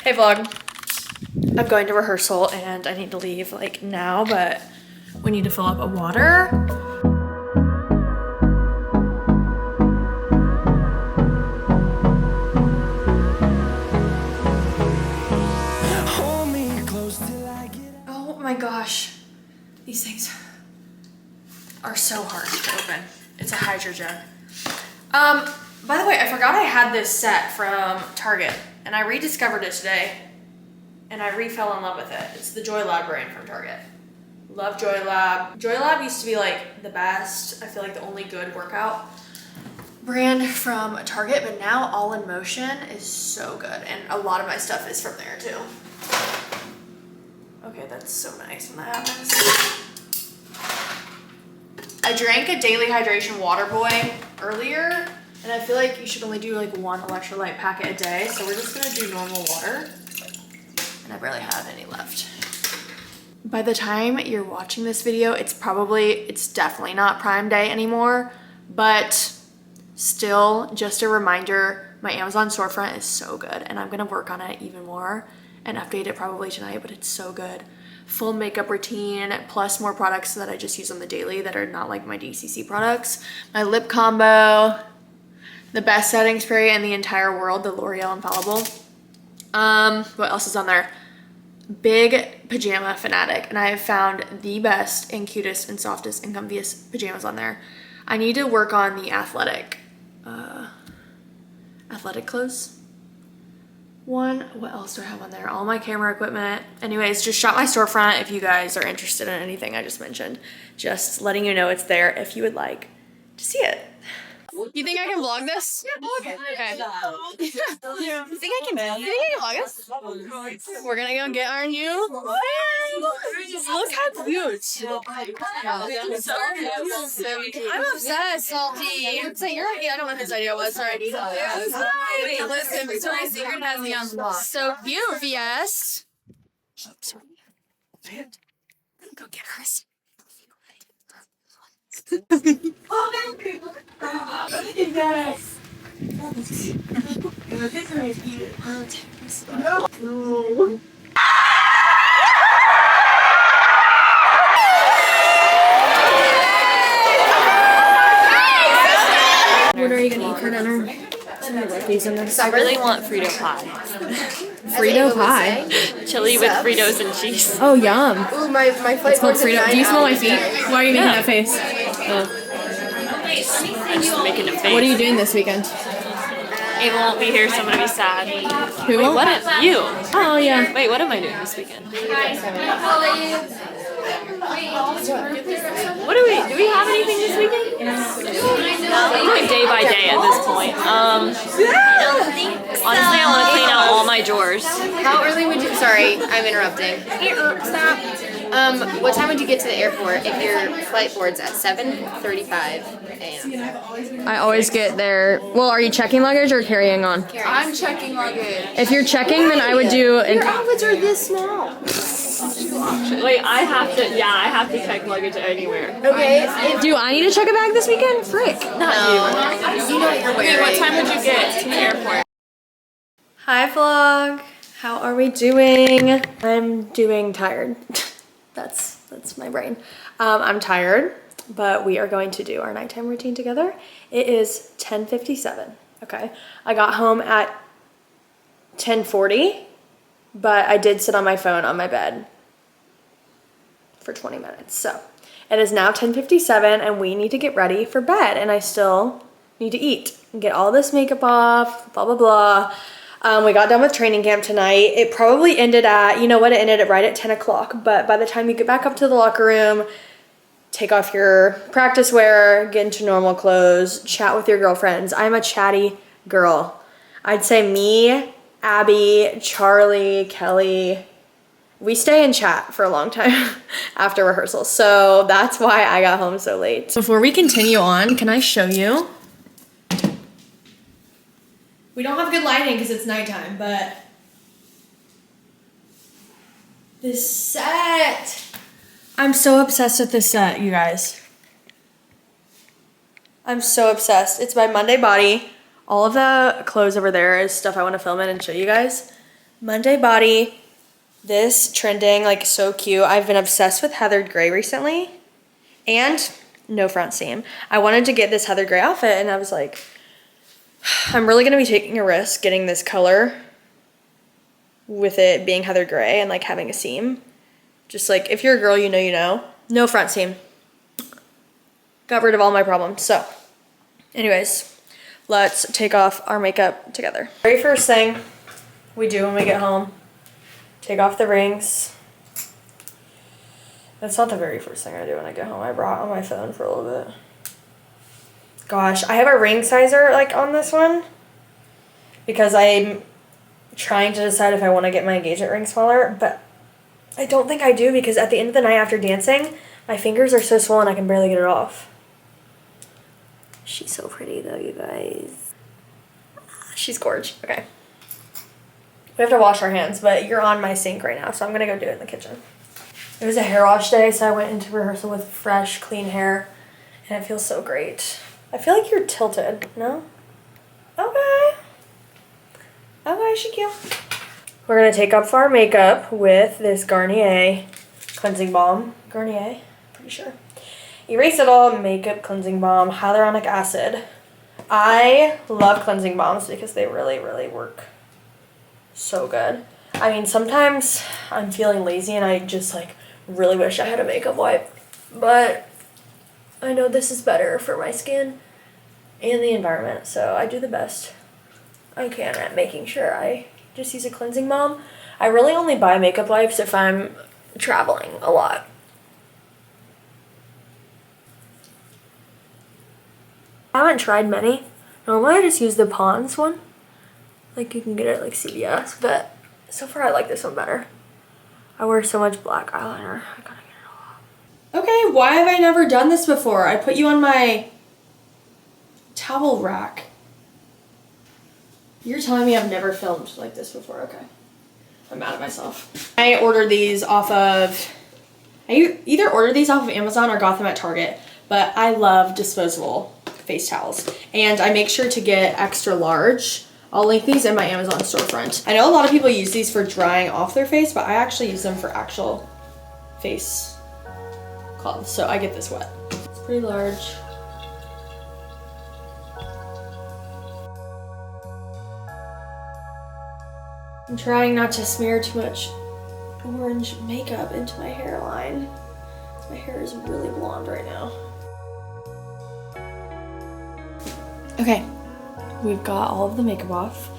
Hey vlog, I'm going to rehearsal and I need to leave like now, but we need to fill up a water. Oh my gosh, these things are so hard to open. It's a Hydro jug. By the way, I forgot I had this set from Target and I rediscovered it today and I fell in love with it. It's the JoyLab brand from Target. Love JoyLab. JoyLab used to be like the best, I feel like the only good workout brand from Target, but now All in Motion is so good and a lot of my stuff is from there too. Okay, that's so nice when that happens. I drank a daily hydration water boy earlier, and I feel like you should only do like one electrolyte packet a day, so we're just gonna do normal water. And I barely have any left. By the time you're watching this video, it's definitely not Prime Day anymore, but still, just a reminder, my Amazon storefront is so good, and I'm gonna work on it even more and update it probably tonight, but it's so good. Full makeup routine, plus more products that I just use on the daily that are not like my DCC products. My lip combo, the best setting spray in the entire world, the L'Oreal Infallible. What else is on there? Big pajama fanatic, and I have found the best and cutest and softest and comfiest pajamas on there. I need to work on the athletic clothes one. What else do I have on there? All my camera equipment. Anyways, just shop my storefront if you guys are interested in anything I just mentioned. Just letting you know it's there if you would like to see it. You think I can vlog this? Yeah, okay. You think I can vlog this? We're gonna go get our new friend. Look how cute. I'm obsessed, Salty. So your idea, I don't know whose idea it was, sorry. Wait, listen, Victoria's Secret has me on lock. So cute, yes. Oh, sorry. Go get her. What are you gonna eat for dinner? I really want Frito pie. Frito pie? Chili with Fritos and cheese. Oh, yum. Ooh, my flight It's called Frito. Do you smell my feet? Why are you making that face? I'm just making a face. What are you doing this weekend? Ava won't be here, so I'm gonna be sad. Who Wait, won't? what am you? Oh, yeah. Wait, what am I doing this weekend? What do we have anything this weekend? I'm going day by day at this point. Honestly, I want to clean out all my drawers. How early would you? Sorry, I'm interrupting. Stop. What time would you get to the airport if your flight board's at 7:35 a.m.? I always get there. Well, are you checking luggage or carrying on? I'm checking luggage. If you're checking, then I would do. Your outfits are this small. Wait, I have to check luggage anywhere. Okay. Do I need to check a bag this weekend? Frick. Not you. You know what you're wearing. Wait, what time would you get to the airport? Hi vlog. How are we doing? I'm doing tired. That's my brain. I'm tired, but we are going to do our nighttime routine together. It is 10:57. Okay. I got home at 10:40, but I did sit on my phone on my bed for 20 minutes. So it is now 10:57 and we need to get ready for bed, and I still need to eat and get all this makeup off, blah, blah, blah. We got done with training camp tonight. It probably ended at, it ended at right at 10 o'clock, but by the time you get back up to the locker room, take off your practice wear, get into normal clothes, chat with your girlfriends. I'm a chatty girl. I'd say me, Abby, Charlie, Kelly, we stay in chat for a long time after rehearsal. So that's why I got home so late. Before we continue on, can I show you? We don't have good lighting because it's nighttime, but this set. I'm so obsessed with this set, you guys. I'm so obsessed. It's by Monday Body. All of the clothes over there is stuff I want to film in and show you guys. Monday body. This trending, like so cute. I've been obsessed with heathered gray recently. And no front seam. I wanted to get this heathered gray outfit and I was like, I'm really gonna be taking a risk getting this color with it being heathered gray and like having a seam. Just like, if you're a girl, you know you know. No front seam. Got rid of all my problems. So, anyways, let's take off our makeup together. Very first thing we do when we get home, take off the rings. That's not the very first thing I do when I get home. I brought on my phone for a little bit. Gosh, I have a ring sizer like on this one because I'm trying to decide if I want to get my engagement ring smaller, but I don't think I do because at the end of the night after dancing, my fingers are so swollen I can barely get it off. She's so pretty though, you guys. She's gorgeous. Okay. We have to wash our hands, but you're on my sink right now, so I'm gonna go do it in the kitchen. It was a hair wash day, so I went into rehearsal with fresh, clean hair, and it feels so great. I feel like you're tilted, no? Okay. Okay, she cute. We're gonna take off our makeup with this Garnier cleansing balm. Garnier, pretty sure. Erase It All Makeup Cleansing Balm, Hyaluronic Acid. I love cleansing balms because they really, really work so good. I mean, sometimes I'm feeling lazy and I just like really wish I had a makeup wipe, but I know this is better for my skin and the environment, so I do the best I can at making sure I just use a cleansing balm. I really only buy makeup wipes if I'm traveling a lot. I haven't tried many. Normally I just use the Pond's one. Like you can get it at like CVS, but so far I like this one better. I wear so much black eyeliner. I gotta get it all off. Okay, why have I never done this before? I put you on my towel rack. You're telling me I've never filmed like this before. Okay. I'm mad at myself. I ordered these off of, I either ordered these off of Amazon or got them at Target, but I love disposable face towels. And I make sure to get extra large. I'll link these in my Amazon storefront. I know a lot of people use these for drying off their face, but I actually use them for actual face cloths, so I get this wet. It's pretty large. I'm trying not to smear too much orange makeup into my hairline. My hair is really blonde right now. Okay. We've got all of the makeup off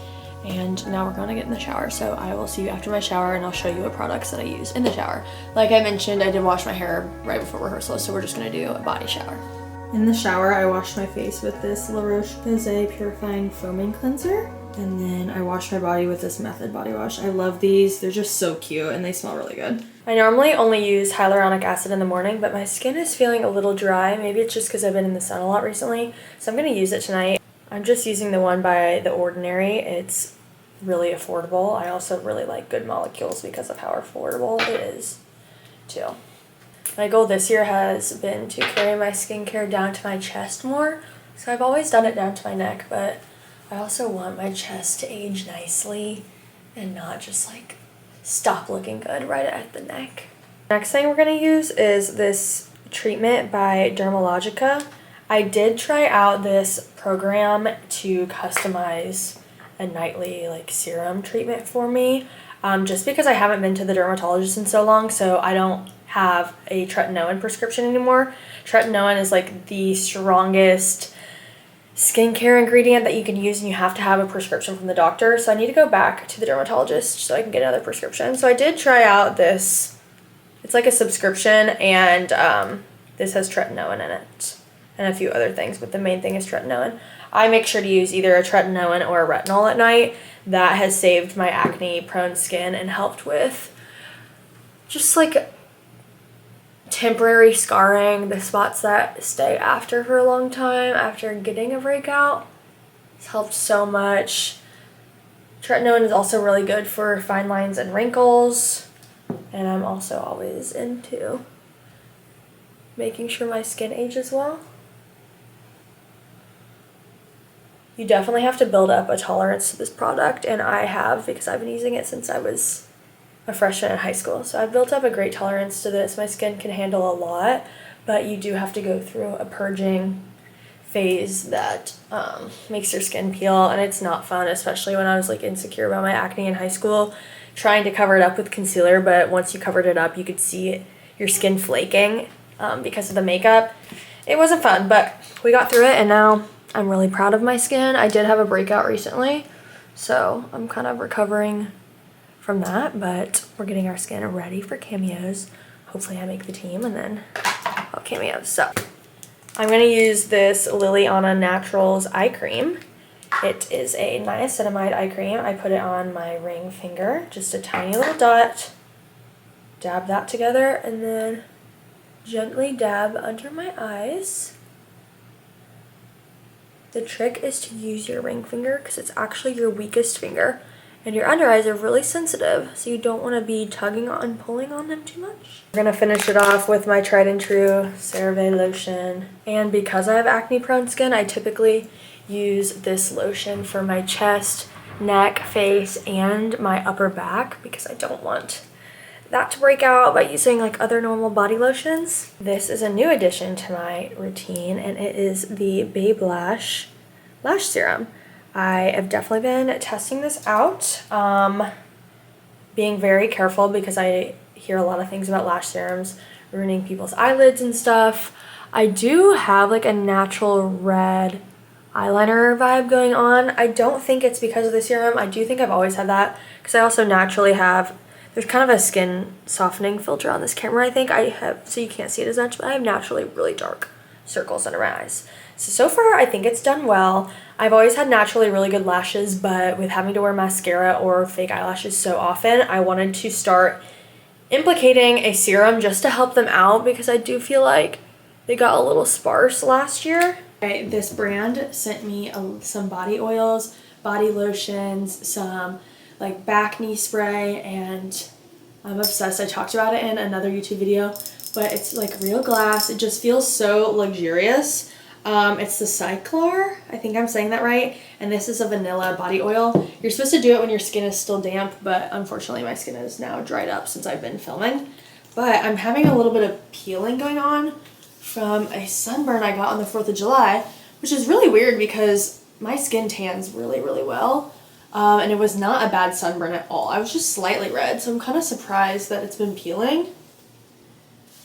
and now we're gonna get in the shower. So I will see you after my shower and I'll show you what products that I use in the shower. Like I mentioned, I did wash my hair right before rehearsal, so we're just gonna do a body shower. In the shower, I washed my face with this La Roche-Posay Purifying Foaming Cleanser. And then I wash my body with this Method body wash. I love these. They're just so cute and they smell really good. I normally only use hyaluronic acid in the morning, but my skin is feeling a little dry. Maybe it's just because I've been in the sun a lot recently. So I'm gonna use it tonight. I'm just using the one by The Ordinary. It's really affordable. I also really like Good Molecules because of how affordable it is too. My goal this year has been to carry my skincare down to my chest more. So I've always done it down to my neck, but I also want my chest to age nicely and not just like stop looking good right at the neck. Next thing we're gonna use is this treatment by Dermalogica. I did try out this program to customize a nightly like serum treatment for me, just because I haven't been to the dermatologist in so long, so I don't have a tretinoin prescription anymore. Tretinoin is like the strongest skincare ingredient that you can use and you have to have a prescription from the doctor, so I need to go back to the dermatologist so I can get another prescription. So I did try out this, it's like a subscription, and this has tretinoin in it and a few other things, but the main thing is tretinoin. I make sure to use either a tretinoin or a retinol at night. That has saved my acne prone skin and helped with just like temporary scarring, the spots that stay after for a long time after getting a breakout. It's helped so much. Tretinoin is also really good for fine lines and wrinkles, and I'm also always into making sure my skin ages well. you definitely have to build up a tolerance to this product, and I have, because I've been using it since I was a freshman in high school. So I've built up a great tolerance to this. My skin can handle a lot, but you do have to go through a purging phase that makes your skin peel, and it's not fun, especially when I was like insecure about my acne in high school, trying to cover it up with concealer, but once you covered it up you could see your skin flaking because of the makeup. It wasn't fun, but we got through it, and now I'm really proud of my skin. I did have a breakout recently, so I'm kind of recovering from that, but we're getting our skin ready for cameos. Hopefully I make the team and then I'll cameos. So I'm going to use this Liliana Naturals eye cream. It is a niacinamide eye cream. I put it on my ring finger, just a tiny little dot. Dab that together and then gently dab under my eyes. The trick is to use your ring finger because it's actually your weakest finger. And your under eyes are really sensitive, so you don't want to be tugging on, pulling on them too much. We're going to finish it off with my tried and true CeraVe lotion. And because I have acne prone skin, I typically use this lotion for my chest, neck, face, and my upper back because I don't want that to break out by using like other normal body lotions. This is a new addition to my routine, and it is the Babe Lash Lash Serum. I have definitely been testing this out, being very careful because I hear a lot of things about lash serums ruining people's eyelids and stuff. I do have like a natural red eyeliner vibe going on. I don't think it's because of the serum. I do think I've always had that because I also naturally have, there's kind of a skin softening filter on this camera, I think. I have, so you can't see it as much, but I have naturally really dark circles under my eyes. So far, I think it's done well. I've always had naturally really good lashes, but with having to wear mascara or fake eyelashes so often, I wanted to start implicating a serum just to help them out because I do feel like they got a little sparse last year. Okay, this brand sent me some body oils, body lotions, some like back knee spray, and I'm obsessed. I talked about it in another YouTube video, but it's like real glass. It just feels so luxurious. It's the Cyclar, I think I'm saying that right, and this is a vanilla body oil. You're supposed to do it when your skin is still damp, but unfortunately my skin is now dried up since I've been filming. But I'm having a little bit of peeling going on from a sunburn I got on the 4th of July, which is really weird because my skin tans really, really well, and it was not a bad sunburn at all. I was just slightly red, so I'm kind of surprised that it's been peeling.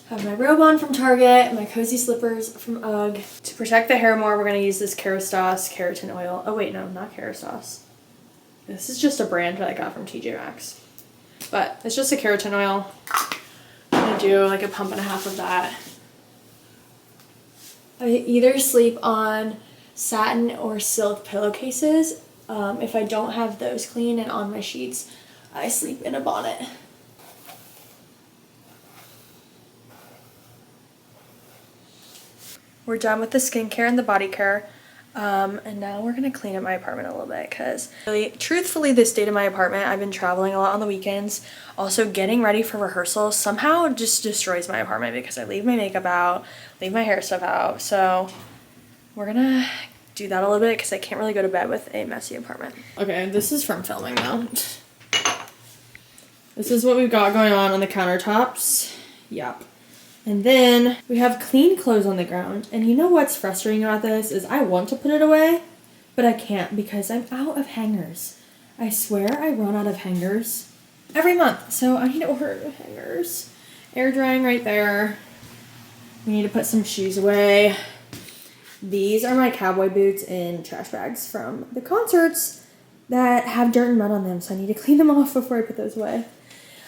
I have my robe on from Target, my cozy slippers from UGG. To protect the hair more, we're going to use this Kerastase keratin oil. Oh wait, no, not Kerastase. This is just a brand that I got from TJ Maxx. But it's just a keratin oil. I'm going to do like a pump and a half of that. I either sleep on satin or silk pillowcases. If I don't have those clean and on my sheets, I sleep in a bonnet. We're done with the skincare and the body care, and now we're gonna clean up my apartment a little bit because really, truthfully, this state of my apartment, I've been traveling a lot on the weekends, also getting ready for rehearsal, somehow just destroys my apartment because I leave my makeup out, leave my hair stuff out, so we're gonna do that a little bit because I can't really go to bed with a messy apartment. Okay, this is from filming now. This is what we've got going on the countertops. Yep. And then we have clean clothes on the ground. And you know what's frustrating about this is I want to put it away, but I can't because I'm out of hangers. I swear I run out of hangers every month. So I need to order hangers. Air drying right there. We need to put some shoes away. These are my cowboy boots in trash bags from the concerts that have dirt and mud on them. So I need to clean them off before I put those away.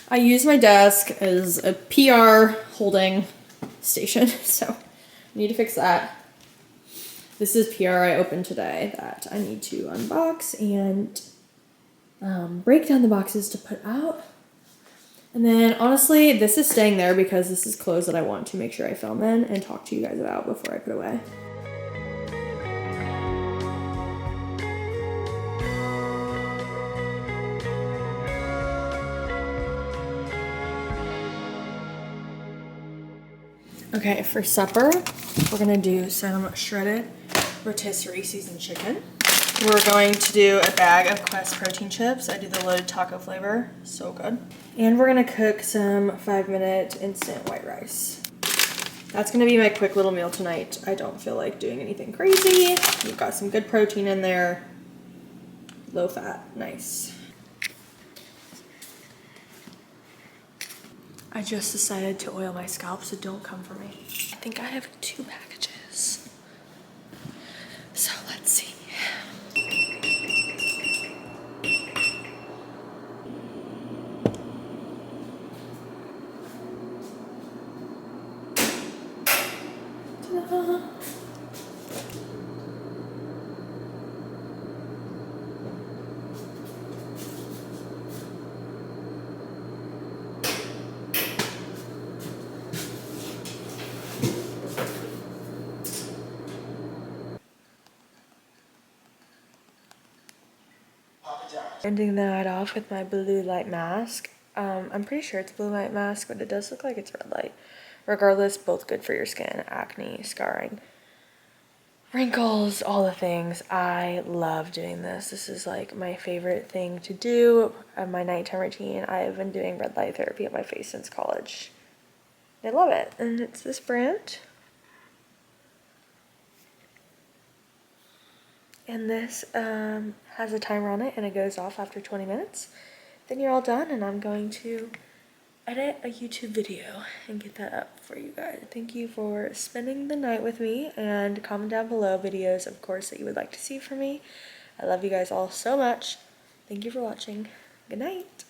I use my desk as a PR holding station, so I need to fix that. This is PR I opened today that I need to unbox and break down the boxes to put out. And then honestly, this is staying there because this is clothes that I want to make sure I film in and talk to you guys about before I put away. Okay, for supper, we're gonna do some shredded rotisserie seasoned chicken. We're going to do a bag of Quest protein chips. I do the loaded taco flavor, so good. And we're gonna cook some 5-minute instant white rice. That's gonna be my quick little meal tonight. I don't feel like doing anything crazy. We've got some good protein in there. Low fat, nice. I just decided to oil my scalp, so don't come for me. I think I have 2 packages. So let's see. Ta-da. Ending the night off with my blue light mask. I'm pretty sure it's blue light mask, but it does look like it's red light. Regardless, both good for your skin. Acne, scarring, wrinkles, all the things. I love doing this. This is like my favorite thing to do of my nighttime routine. I've been doing red light therapy on my face since college. I love it. And it's this brand. And this has a timer on it and it goes off after 20 minutes. Then you're all done and I'm going to edit a YouTube video and get that up for you guys. Thank you for spending the night with me, and comment down below videos, of course, that you would like to see from me. I love you guys all so much. Thank you for watching. Good night.